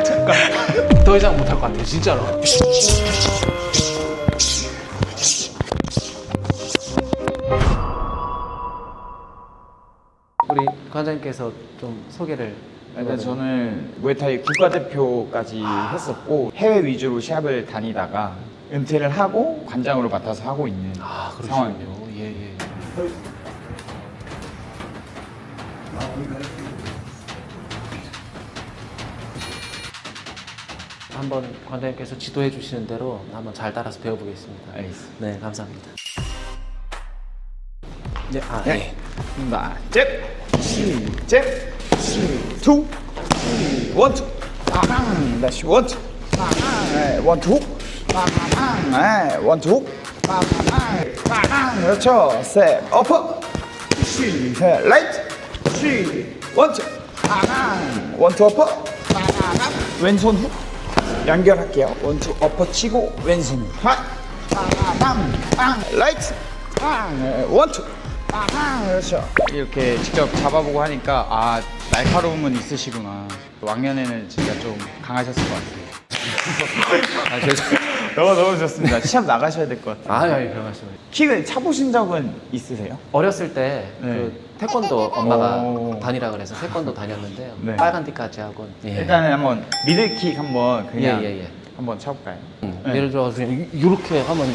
잠깐. 더 이상 못할 것 같아요, 진짜로. 우리 관장님께서 좀 소개를. 일단 저는 무에타이 국가대표까지 했었고 해외 위주로 시합을 다니다가 은퇴를 하고 관장으로 맡아서 하고 있는 상황이에요. 예, 예. 한번 관장님께서 지도해 주시는 대로 한번 잘 따라서 배워보겠습니다. 알겠습니다. 네, 감사합니다. 네, 네. 나 잽, 잽, 투, 원투, 다시 원투, 원투, 원투, 그렇죠. 셋, 어퍼, 셋, 라이트, 원투, 원투 어퍼, 왼손 훅 연결할게요. 원투 어퍼 치고 왼손 훅, 라이트, 원투. 그렇죠. 이렇게 직접 잡아보고 하니까 아 날카로움은 있으시구나. 왕년에는 진짜 좀 강하셨을 것 같아요. 아, 죄송해요. 너무 좋습니다. 시합 나가셔야 될 것 같아요. 아니, 별 말씀을. 킥을 차보신 적은 있으세요? 어렸을 때 네. 그 태권도 엄마가 오. 다니라 그래서 태권도 다녔는데요. 네. 빨간 띠까지 하고. 예. 일단은 한번 미들킥 한번 그냥 예. 한번 차볼까요? 네. 예를 들어서 그냥 이렇게 하면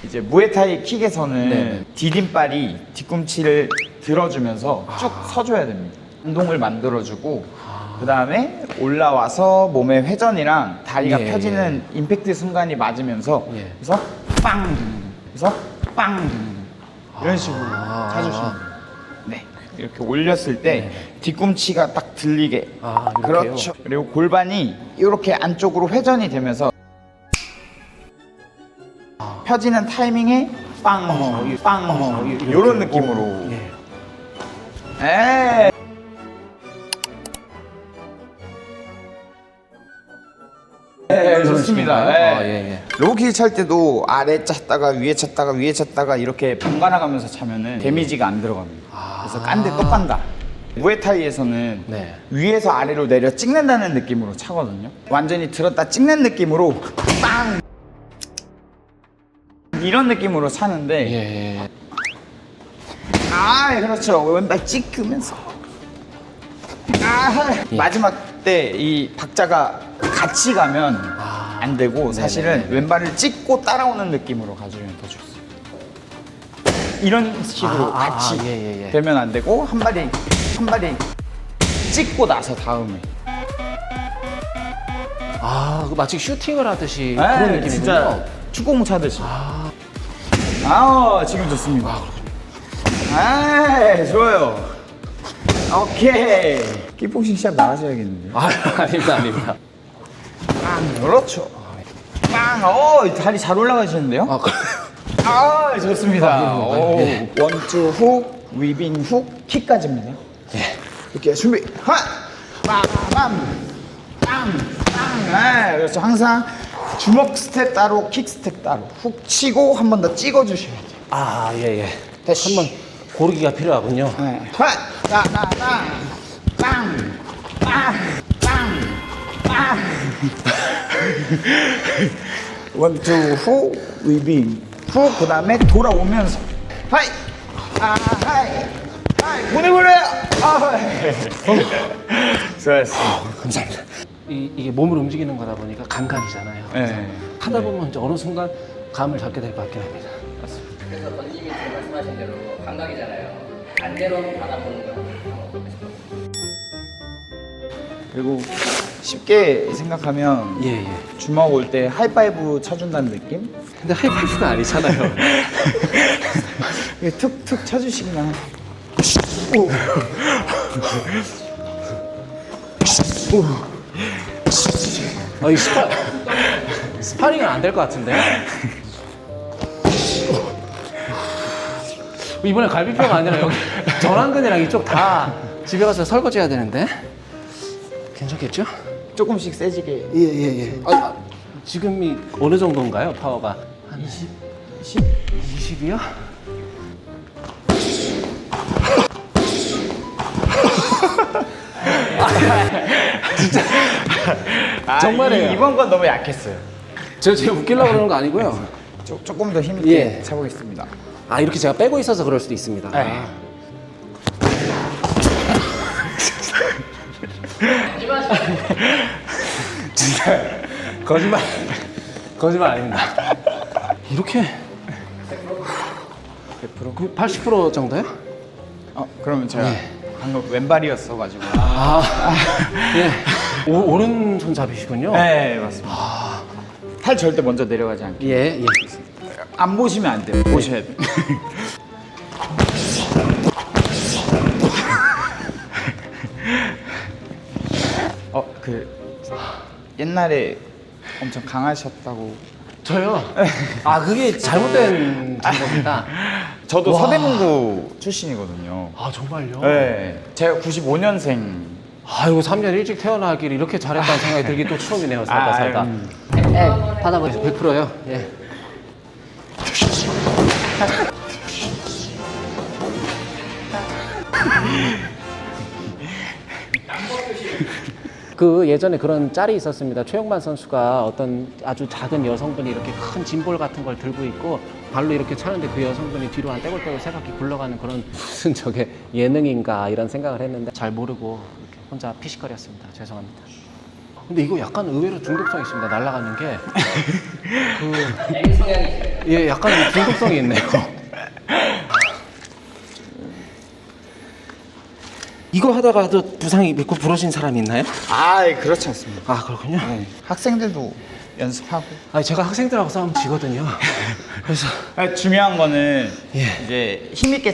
이제 무에타이 킥에서는 네. 디딤발이 뒤꿈치를 들어주면서 쭉 서줘야 됩니다. 운동을 만들어주고 그 다음에 올라와서 몸의 회전이랑 다리가 예, 펴지는 임팩트 순간이 맞으면서 예. 그래서 빵, 그래서 빵 이런 식으로 차주시면 돼요. 네. 이렇게 올렸을 때 뒤꿈치가 딱 들리게. 이렇게요? 그렇죠. 그리고 골반이 이렇게 안쪽으로 회전이 되면서 펴지는 타이밍에 빵, 빵, 이런 느낌으로. 예. 에이. 네, 좋습니다. 네. 로우킥 찰 때도 아래 찼다가 위에 찼다가 위에 찼다가 이렇게 번갈아 가면서 차면은 데미지가 안 들어갑니다. 그래서 깐데 또 깐다. 무에타이에서는 네. 위에서 아래로 내려 찍는다는 느낌으로 차거든요. 완전히 들었다 찍는 느낌으로 빵! 이런 느낌으로 차는데 예. 그렇죠. 왼발 찍으면서 마지막 때 이 박자가 같이 가면 안 되고 사실은 왼발을 찍고 따라오는 느낌으로 가주면 더 좋습니다. 이런 식으로 같이 되면 안 되고 한 발이 찍고 나서 다음에 그 마치 슈팅을 하듯이 그런 느낌이군요. 진짜 축구공 차듯이. 지금 좋습니다. 좋아요. 오케이. 킥복싱 시합 나가셔야겠는데요. 아닙니다. 그렇죠. 다리 잘 올라가시는데요? 좋습니다. 원투 훅, 위빙 훅, 킥까지입니다. 이렇게 준비. 그렇죠. 항상 주먹 스텝 따로, 킥 스텝 따로. 훅 치고 한 번 더 찍어주셔야 돼요. 예. 다시. 한번 고르기가 필요하군요. 원투 후, 위빙 후, 그 다음에 돌아오면서 하이, 보내버려요. 수고하셨습니다. 감사합니다. 이게 몸을 움직이는 거다 보니까 감각이잖아요. 네. 하다 보면 이제 어느 순간 감을 잡게 될 것 같긴 합니다. 그래서 던지면서 말씀하신 대로 감각이잖아요. 반대로 한번 받아보는 거예요. 그리고 쉽게 생각하면 예. 주먹 올 때 하이파이브 쳐준다는 느낌? 근데 하이파이브는 아니잖아요. 툭툭 쳐주시기만 이 스파링은 안 될 것 같은데? 이번에 갈비뼈가 아니라 여기 전완근이랑 이쪽 다 집에 가서 설거지 해야 되는데? 괜찮겠죠? 조금씩 세지게. 예. 지금이 어느 정도인가요? 파워가 한 20이요? 정말이에요. 이번 건 너무 약했어요. 제가 지금 웃기려고 그러는 거 아니고요. 조금 더 힘있게 예. 차보겠습니다. 아, 이렇게 제가 빼고 있어서 그럴 수도 있습니다. 네. 진짜 거짓말 아닙니다. 이렇게 100%? 80% 정도요? 그러면 제가 방금 왼발이었어가지고. 예. 오른손잡이시군요. 네, 맞습니다. 팔 절대 먼저 내려가지 않게. 예, 예. 안 보시면 안 돼요. 보셔야 돼요. 옛날에 엄청 강하셨다고. 저요? 아, 그게 잘못된 정보입니다. 저도 와. 서대문구 출신이거든요. 아, 정말요? 네. 제가 95년생. 아이고, 3년 일찍 태어나기를 이렇게 잘했다는 생각이 들기 또 처음이네요. 살다 살다. 네, 받아보세요. 100%요. 예. 그 예전에 그런 짤이 있었습니다. 최영만 선수가 어떤 아주 작은 여성분이 이렇게 큰 짐볼 같은 걸 들고 있고 발로 이렇게 차는데 그 여성분이 뒤로 한 떼굴떼굴 세 바퀴 굴러가는 그런 무슨 저게 예능인가 이런 생각을 했는데 잘 모르고 이렇게 혼자 피식거렸습니다. 죄송합니다. 근데 이거 약간 의외로 중독성이 있습니다. 날아가는 게 M 성향이시네요. 예, 약간 중독성이 있네요. 이거 하다가도 부상이 믿고 부러진 사람이 있나요? 그렇지 않습니다. 아, 그렇군요. 네. 학생들도 연습하고. 아니, 제가 학생들하고 싸우면 지거든요. 그래서 중요한 거는 예. 이제 힘있게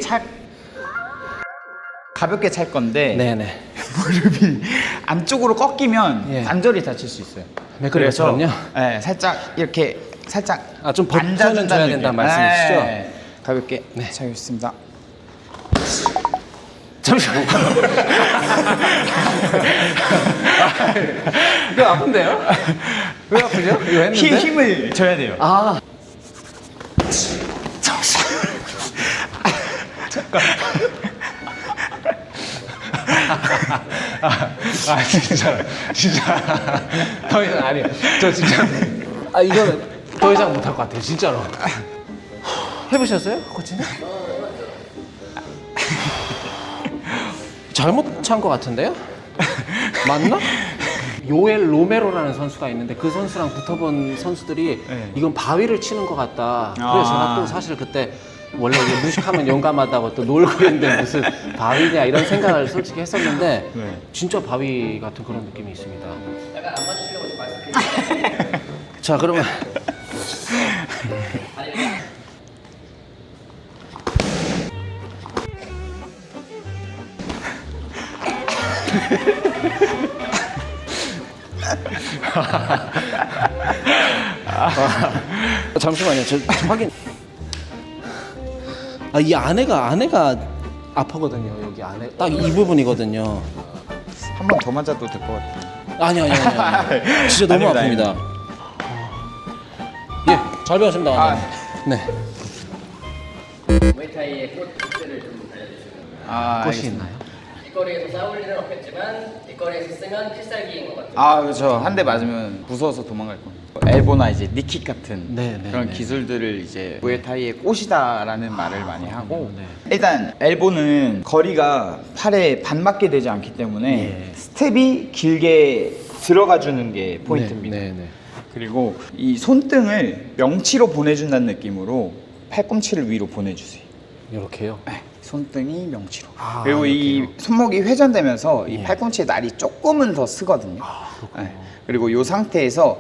가볍게 찰 건데 네네. 무릎이 안쪽으로 꺾이면 예. 관절이 다칠 수 있어요. 맥그리거처럼요? 네, 살짝 이렇게 살짝 아, 좀 버텨는 앉아준다는 줘야 느낌. 된다는 말씀이시죠? 네. 가볍게 차겠습니다. 잠시만요. 이거 아픈데요? 왜 아프죠? 이거 했는데? 힘을 줘야 돼요. 아, 진짜 더 이상 아니에요. 저 진짜 이거는 더 이상 못할 것 같아요. 진짜로. 해보셨어요, 코치님? 잘못 찬 것 같은데요? 맞나? 요엘 로메로라는 선수가 있는데 그 선수랑 붙어본 선수들이 네. 이건 바위를 치는 것 같다. 그래서 제가 또 사실 그때 원래 이게 무식하면 용감하다고 또 놀고 있는데 무슨 바위냐 이런 생각을 솔직히 했었는데 네. 진짜 바위 같은 그런 느낌이 있습니다. 약간 안 맞으시려고 좀 말씀드릴게요. 자, 그러면 잠시만요. 저 확인. 이 안에가 아프거든요. 여기 안에 딱 이 부분이거든요. 한 번 더 맞아도 될 것 같아요. 아니. 진짜 너무 아닙니다, 아픕니다. 예, 잘 배웠습니다. 완전. 네. 무에타이의 꽃들을 좀 알려주시면. 꽃이 알겠습니다. 있나요? 뒷거리에서 싸울 일은 없겠지만 뒷거리에서 쓰면 필살기인 것 같아요. 그렇죠. 한 대 맞으면 무서워서 도망갈 겁니다. 엘보나 이제 니킥 같은 네, 그런 기술들을 이제 무에타이의 꽃이다라는 말을 많이 하고 네. 일단 엘보는 거리가 팔에 반맞게 되지 않기 때문에 예. 스텝이 길게 들어가 주는 게 포인트입니다. 네. 그리고 이 손등을 명치로 보내준다는 느낌으로 팔꿈치를 위로 보내주세요. 이렇게요. 네, 손등이 명치로. 아, 그리고 이 이렇게요? 손목이 회전되면서 이 예. 팔꿈치의 날이 조금은 더 쓰거든요. 네. 그리고 이 상태에서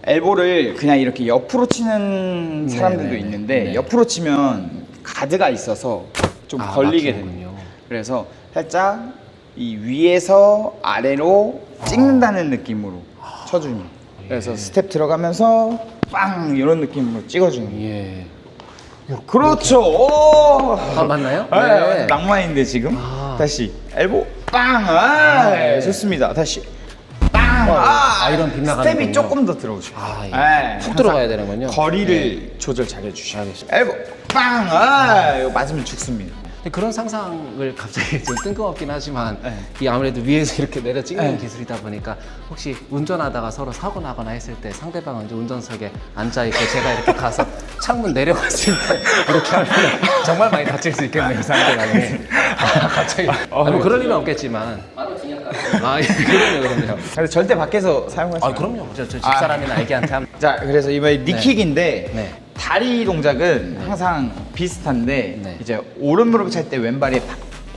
엘보를 그냥 이렇게 옆으로 치는 사람들도 네네네. 있는데 네. 옆으로 치면 가드가 있어서 좀 걸리게 막히는군요. 됩니다. 그래서 살짝 이 위에서 아래로 찍는다는 느낌으로 쳐줍니다. 그래서 스텝 들어가면서 빵 이런 느낌으로 찍어주는 거예요. 예. 그렇죠. 오! 맞나요? 네. 낭만인데 지금. 아. 다시 엘보 빵. 네. 좋습니다. 다시 빵. 이런 빗나가는 스텝이 조금 더 들어오죠. 푹 들어가야 되는군요. 거리를 조절 잘 해주셔야 돼요. 알겠습니다. 엘보 빵! 이거 맞으면 죽습니다. 근데 그런 상상을 갑자기 좀 뜬금없긴 하지만 네. 이 아무래도 위에서 이렇게 내려 찍는 네. 기술이다 보니까 혹시 운전하다가 서로 사고 나거나 했을 때 상대방은 이제 운전석에 앉아 있고 제가 이렇게 가서 창문 내려갔을 때 이렇게 하면 정말 많이 다칠 수 있겠네요, 상대방이. 갑자기 뭐 그럴 일은 없겠지만 바로 징역가. 그럼요. 그래서 절대 밖에서 사용하지 마세요. 그럼요. 저 집사람이나 애기한테 하면 자, 그래서 이번에 니킥인데 네. 다리 동작은 항상 비슷한데 네. 이제 오른 무릎 찰 때 왼발의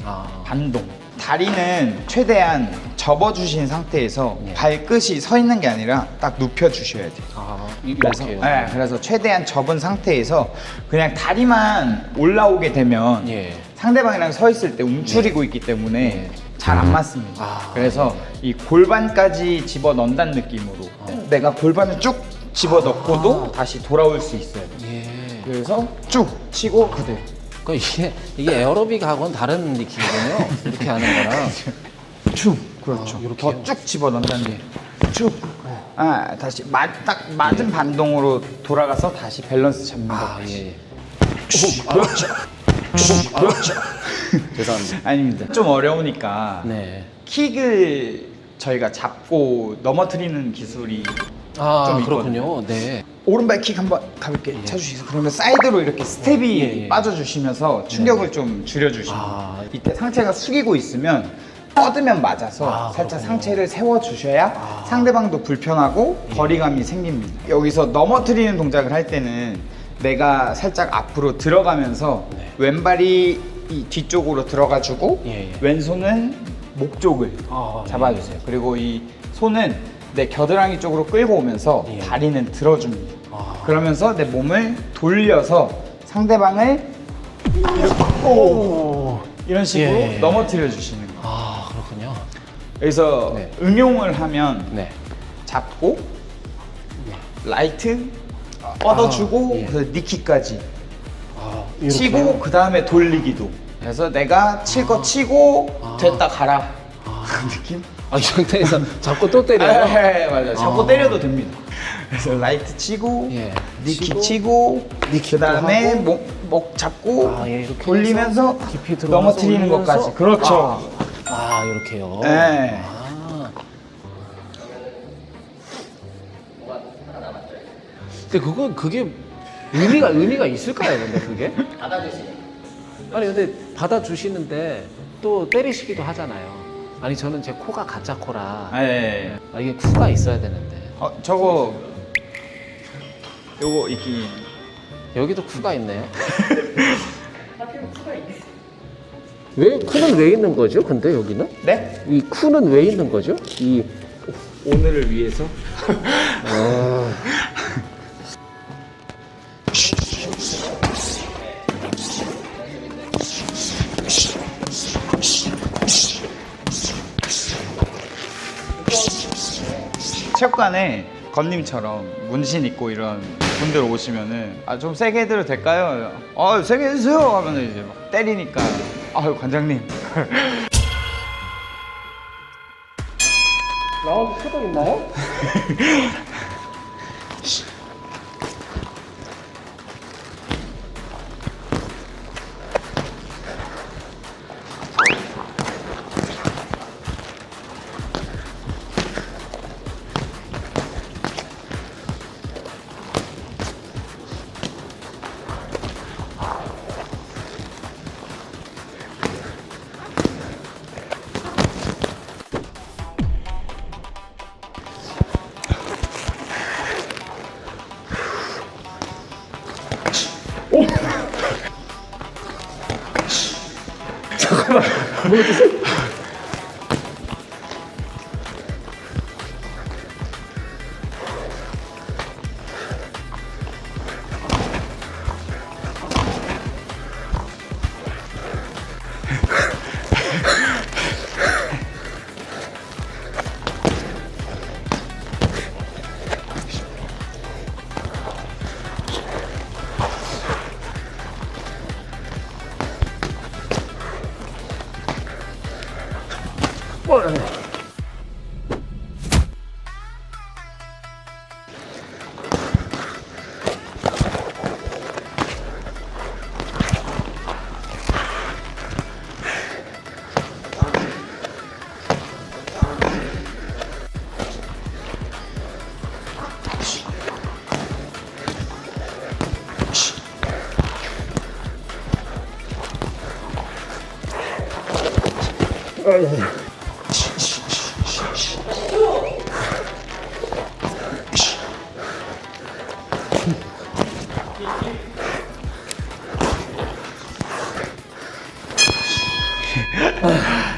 아, 반동. 다리는 최대한 접어주신 상태에서 네. 발끝이 서 있는 게 아니라 딱 눕혀주셔야 돼요. 이렇게요. 네, 그래서 최대한 접은 상태에서 그냥 다리만 올라오게 되면 예. 상대방이랑 서 있을 때 움츠리고 있기 때문에 네. 잘 안 맞습니다. 아, 그래서 이 골반까지 집어 넣는다는 느낌으로 내가 골반을 쭉 집어 넣고도 다시 돌아올 수 있어요. 예. 그래서 쭉 치고 그대로. 그러니까 이게 에어로빅하고는 다른 느낌이군요. 이렇게 하는 거랑. 쭉. 그렇죠. 이렇게요? 더 쭉 집어 넣는다는 게. 쭉. 다시 딱 맞은 반동으로 돌아가서 다시 밸런스 잡는 거. 예. 그렇죠. 그렇죠. 죄송합니다. 아닙니다. 좀 어려우니까 네. 킥을 저희가 잡고 넘어뜨리는 기술이 좀 그렇군요. 네. 오른발 킥 한번 가볍게 쳐주시죠. 그러면 사이드로 이렇게 스텝이 예. 빠져주시면서 충격을 좀 줄여주시면 이때 상체가 숙이고 있으면 뻗으면 맞아서 살짝 상체를 세워주셔야 상대방도 불편하고 거리감이 생깁니다. 여기서 넘어뜨리는 동작을 할 때는 내가 살짝 앞으로 들어가면서 왼발이 이 뒤쪽으로 들어가주고 왼손은 목 쪽을 잡아주세요. 그리고 이 손은 내 겨드랑이 쪽으로 끌고 오면서 다리는 들어줍니다. 그러면서 내 몸을 돌려서 상대방을 이렇게 이런 식으로 넘어뜨려 주시는 거예요. 그렇군요. 그래서 네. 응용을 하면 네. 잡고 라이트 뻗어주고 예. 그래서 니키까지 이렇게요? 치고 그 다음에 돌리기도. 그래서 내가 칠 거 치고 됐다 가라. 그 느낌? 이 상태에서 잡고 또 때려요? 네, 맞아요. 자꾸 때려도 됩니다. 그래서 라이트 치고, 예. 니킥 치고, 그 다음에 하고. 목 잡고, 이렇게 돌리면서 해서 깊이 들어가서 넘어뜨리는 올리면서. 것까지. 그렇죠. 이렇게요. 네. 근데 그게 의미가 있을까요, 근데 그게? 받아주시죠. 아니 근데 받아주시는데 또 때리시기도 하잖아요. 아니 저는 제 코가 가짜 코라 네. 이게 쿠가 있어야 되는데 저거, 요거 있긴. 여기도 쿠가 있네요. 왜 쿠는 왜 있는 거죠? 근데 여기는 네? 이 쿠는 왜 있는 거죠? 이 오늘을 위해서. 체육관에 건님처럼 문신 있고 이런 분들 오시면은 좀 세게 해드려도 될까요? 세게 해주세요 하면은 이제 막 때리니까 관장님. 라운드 수도 있나요?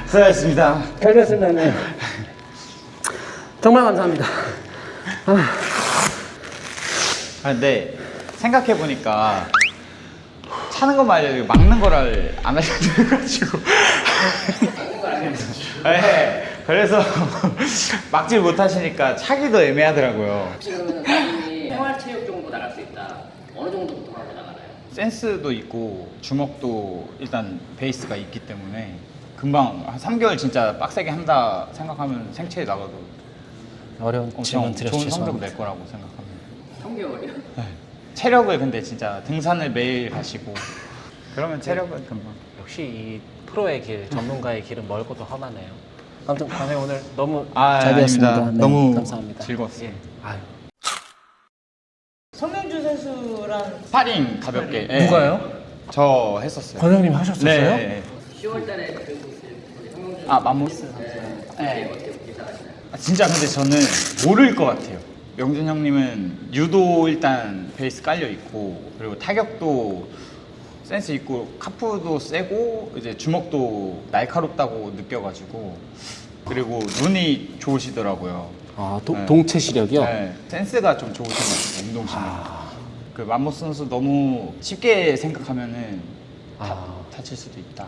수고하셨습니다. 잘 됐습니다, 네. 정말 감사합니다. 근데 생각해 보니까 차는 거 말고 막는 거를 안 하셔가지고. 네, 그래서 막질 못하시니까 차기도 애매하더라고요. 혹시 그러면 나중에 생활체육 정도 나갈 수 있다. 어느 정도부터 하고 나가나요? 센스도 있고 주먹도 일단 베이스가 있기 때문에 금방 한 3개월 진짜 빡세게 한다 생각하면 생체에 나가도 어려운 엄청 질문 드려서 좋은 성적 죄송합니다. 낼 거라고 생각합니다. 3개월이요? 체력을 근데 진짜 등산을 매일 가시고 그러면 체력은 금방. 역시 이 프로의 길, 전문가의 길은 멀고도 험하네요. 아무튼 선생님 오늘 너무 아, 잘 되었습니다. 아닙니다. 네, 너무 감사합니다. 즐거웠어요. 예. 아유. 성명준 선수랑 스파링 가볍게. 예. 누가요? 저 했었어요. 권영님 하셨었어요? 네. 10월 달에 들고 있을 우리 성명준 아 맘모스. 선수 네. 어떻게 예상하시나요? 아, 진짜 근데 저는 모를 것 같아요. 명준 형님은 유도 일단 베이스 깔려 있고 그리고 타격도 센스 있고 카프도 세고 이제 주먹도 날카롭다고 느껴가지고 그리고 눈이 좋으시더라고요. 아, 네. 동체 시력이요? 네, 센스가 좀 좋으신 것 같아요. 운동신이. 그 맘모스 선수 너무 쉽게 생각하면은 아. 다칠 수도 있다.